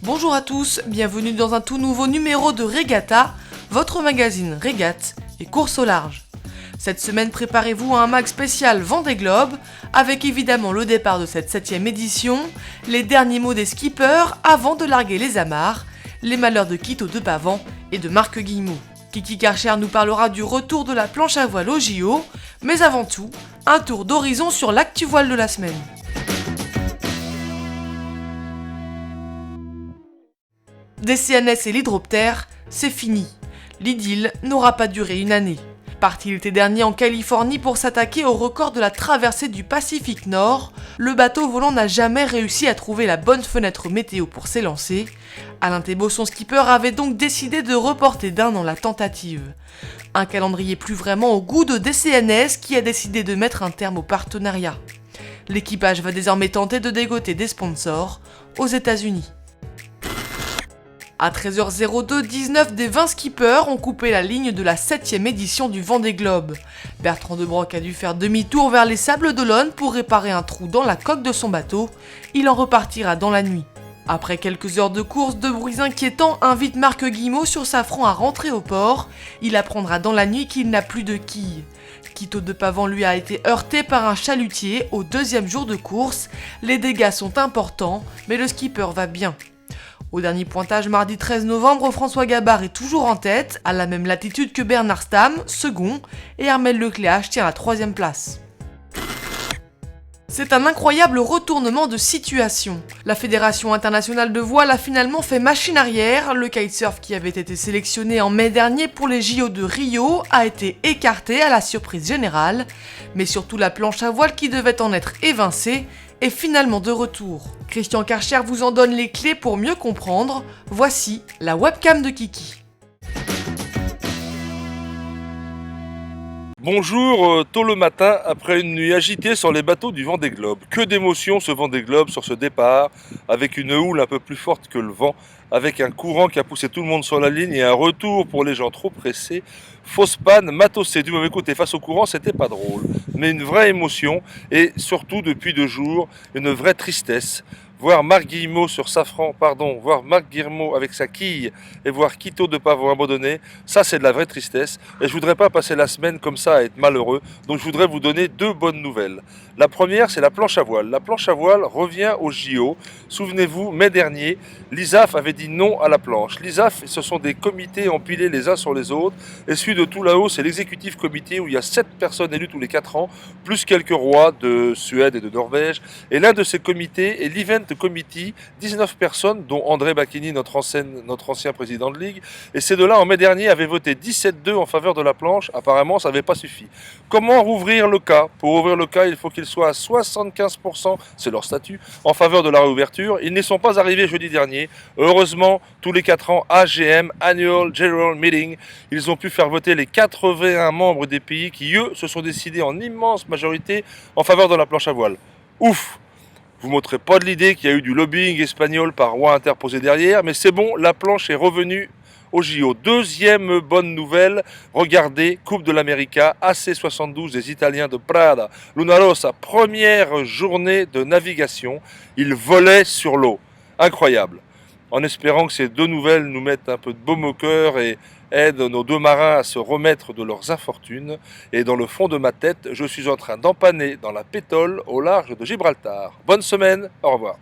Bonjour à tous, bienvenue dans un tout nouveau numéro de Regatta, votre magazine régate et course au large. Cette semaine, préparez-vous à un mag spécial Vendée Globe, avec évidemment le départ de cette 7ème édition, les derniers mots des skippers avant de larguer les amarres, les malheurs de Quito de Pavan et de Marc Guillemot. Kiki Karcher nous parlera du retour de la planche à voile au JO, mais avant tout, un tour d'horizon sur l'actu voile de la semaine. Des CNS et l'hydroptère, c'est fini. L'idylle n'aura pas duré une année. Parti l'été dernier en Californie pour s'attaquer au record de la traversée du Pacifique Nord, le bateau volant n'a jamais réussi à trouver la bonne fenêtre météo pour s'élancer. Alain Thébault, son skipper, avait donc décidé de reporter d'un an la tentative. Un calendrier plus vraiment au goût de DCNS qui a décidé de mettre un terme au partenariat. L'équipage va désormais tenter de dégoter des sponsors aux États-Unis. À 13h02, 19 des 20 skippers ont coupé la ligne de la 7ème édition du Vendée Globe. Bertrand De Brock a dû faire demi-tour vers les Sables d'Olonne pour réparer un trou dans la coque de son bateau. Il en repartira dans la nuit. Après quelques heures de course, de bruits inquiétants invitent Marc Guillemot sur sa Safran à rentrer au port. Il apprendra dans la nuit qu'il n'a plus de quilles. Quito de Pavan lui a été heurté par un chalutier au 2e jour de course. Les dégâts sont importants, mais le skipper va bien. Au dernier pointage mardi 13 novembre, François Gabard est toujours en tête, à la même latitude que Bernard Stamm, second, et Armel Lecléache tient la 3ème place. C'est un incroyable retournement de situation. La Fédération internationale de voile a finalement fait machine arrière. Le kitesurf qui avait été sélectionné en mai dernier pour les JO de Rio a été écarté à la surprise générale. Mais surtout la planche à voile qui devait en être évincée est finalement de retour. Christian Karcher vous en donne les clés pour mieux comprendre. Voici la webcam de Kiki. Bonjour, tôt le matin, après une nuit agitée sur les bateaux du Vendée Globe. Que d'émotions ce Vendée Globe sur ce départ, avec une houle un peu plus forte que le vent, avec un courant qui a poussé tout le monde sur la ligne et un retour pour les gens trop pressés. Fausse panne, matos du mauvais côté face au courant, c'était pas drôle. Mais une vraie émotion et surtout depuis 2 jours, une vraie tristesse. Voir Marc Guillemot voir Marc Guillemot avec sa quille et voir Quito de Pavan abandonné, ça c'est de la vraie tristesse. Et je voudrais pas passer la semaine comme ça à être malheureux, donc je voudrais vous donner 2 bonnes nouvelles. La première, c'est la planche à voile. La planche à voile revient au JO. Souvenez-vous, mai dernier, l'ISAF avait dit non à la planche. L'ISAF, ce sont des comités empilés les uns sur les autres. Et celui de tout là-haut, c'est l'exécutif comité où il y a 7 personnes élues tous les 4 ans, plus quelques rois de Suède et de Norvège. Et l'un de ces comités est l'Event Committee, 19 personnes, dont André Bacchini, notre ancien président de ligue. Et ces 2-là, en mai dernier, avaient voté 17-2 en faveur de la planche. Apparemment, ça n'avait pas suffi. Comment rouvrir le cas? Pour ouvrir le cas, il faut qu'il soit à 75%, c'est leur statut, en faveur de la réouverture. Ils n'y sont pas arrivés jeudi dernier. Heureusement, tous les 4 ans, AGM, Annual General Meeting, ils ont pu faire voter les 81 membres des pays qui, eux, se sont décidés en immense majorité en faveur de la planche à voile. Ouf! Vous ne m'ôterez pas de l'idée qu'il y a eu du lobbying espagnol par roi interposé derrière, mais c'est bon, la planche est revenue au JO. 2e bonne nouvelle, regardez, Coupe de l'América, AC72 des Italiens de Prada, Luna Rossa, première journée de navigation, ils volaient sur l'eau. Incroyable. En espérant que ces 2 nouvelles nous mettent un peu de baume au cœur et aident nos 2 marins à se remettre de leurs infortunes. Et dans le fond de ma tête, je suis en train d'empanner dans la pétole au large de Gibraltar. Bonne semaine, au revoir.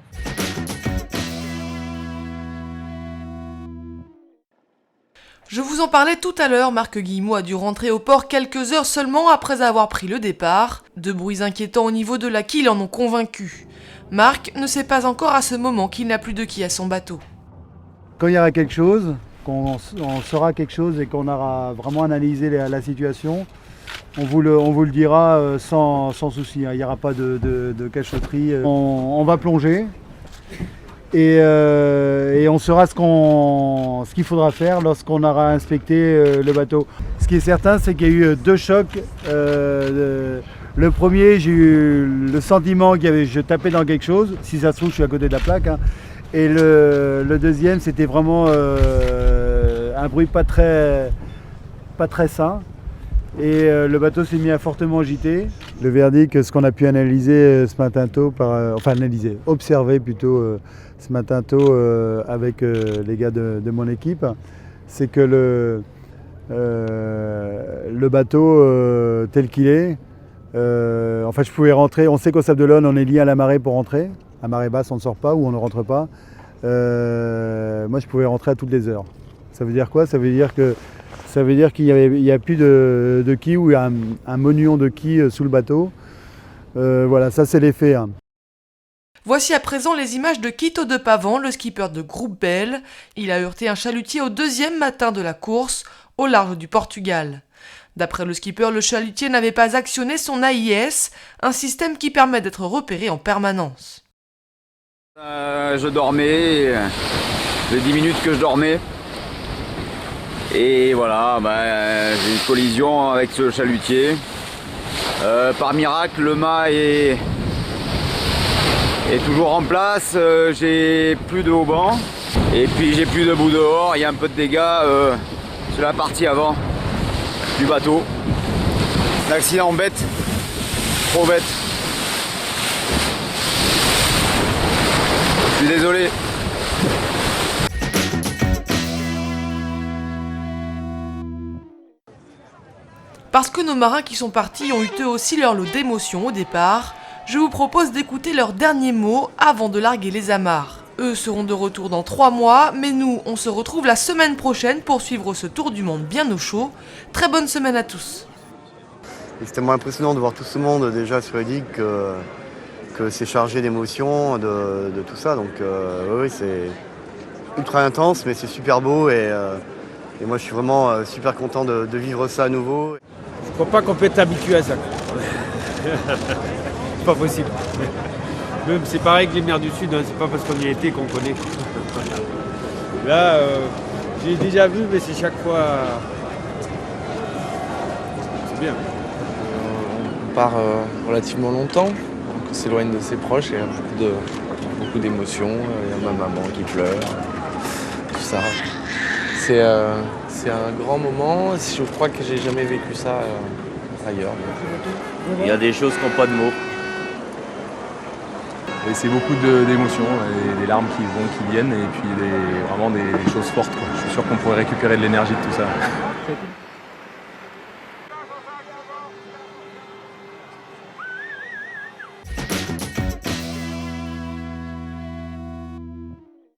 Je vous en parlais tout à l'heure, Marc Guillemot a dû rentrer au port quelques heures seulement après avoir pris le départ. De bruits inquiétants au niveau de la quille en ont convaincu. Marc ne sait pas encore à ce moment qu'il n'a plus de quille à son bateau. Quand il y aura quelque chose, qu'on saura quelque chose et qu'on aura vraiment analysé la situation, on vous le dira sans souci. Il n'y aura pas de cachotterie. On va plonger et on saura ce qu'il faudra faire lorsqu'on aura inspecté le bateau. Ce qui est certain, c'est qu'il y a eu 2 chocs. Le premier, j'ai eu le sentiment que je tapais dans quelque chose. Si ça se trouve, je suis à côté de la plaque. Et le deuxième, c'était vraiment un bruit pas très sain. Et le bateau s'est mis à fortement agiter. Le verdict, ce qu'on a pu analyser ce matin tôt, observer plutôt ce matin tôt avec les gars de mon équipe, c'est que le bateau tel qu'il est, je pouvais rentrer. On sait qu'au Sable d'Olonne, on est lié à la marée pour rentrer. À marée basse, on ne sort pas ou on ne rentre pas. Moi, je pouvais rentrer à toutes les heures. Ça veut dire quoi? Ça veut dire qu'il n'y a plus de quilles ou un monument de quilles sous le bateau. Voilà, ça c'est les faits. Hein. Voici à présent les images de Quito de Pavan, le skipper de Groupe Bell. Il a heurté un chalutier au deuxième matin de la course, au large du Portugal. D'après le skipper, le chalutier n'avait pas actionné son AIS, un système qui permet d'être repéré en permanence. Je dormais, les 10 minutes que je dormais. Et voilà, j'ai eu une collision avec ce chalutier. Par miracle, le mât est toujours en place. J'ai plus de haubans et puis j'ai plus de bout dehors. Il y a un peu de dégâts sur la partie avant du bateau. L'accident bête, trop bête. Je suis désolé. Parce que nos marins qui sont partis ont eu eux aussi leur lot d'émotions au départ, je vous propose d'écouter leurs derniers mots avant de larguer les amarres. Eux seront de retour dans 3 mois, mais nous, on se retrouve la semaine prochaine pour suivre ce tour du monde bien au chaud. Très bonne semaine à tous. C'était tellement impressionnant de voir tout ce monde déjà sur les digues que c'est chargé d'émotions, de tout ça. Donc oui, c'est ultra intense, mais c'est super beau et moi je suis vraiment super content de vivre ça à nouveau. Je crois pas qu'on peut être habitué à ça. C'est pas possible. Même c'est pareil que les mers du Sud, hein, c'est pas parce qu'on y a été qu'on connaît. Là, j'ai déjà vu, mais c'est chaque fois. C'est bien. On part relativement longtemps, on s'éloigne de ses proches, il y a beaucoup d'émotions, il y a ma maman qui pleure, tout ça. C'est un grand moment, je crois que j'ai jamais vécu ça ailleurs. Il y a des choses qui n'ont pas de mots. Et c'est beaucoup d'émotions, des larmes qui vont, qui viennent, et puis vraiment des choses fortes, quoi. Je suis sûr qu'on pourrait récupérer de l'énergie de tout ça.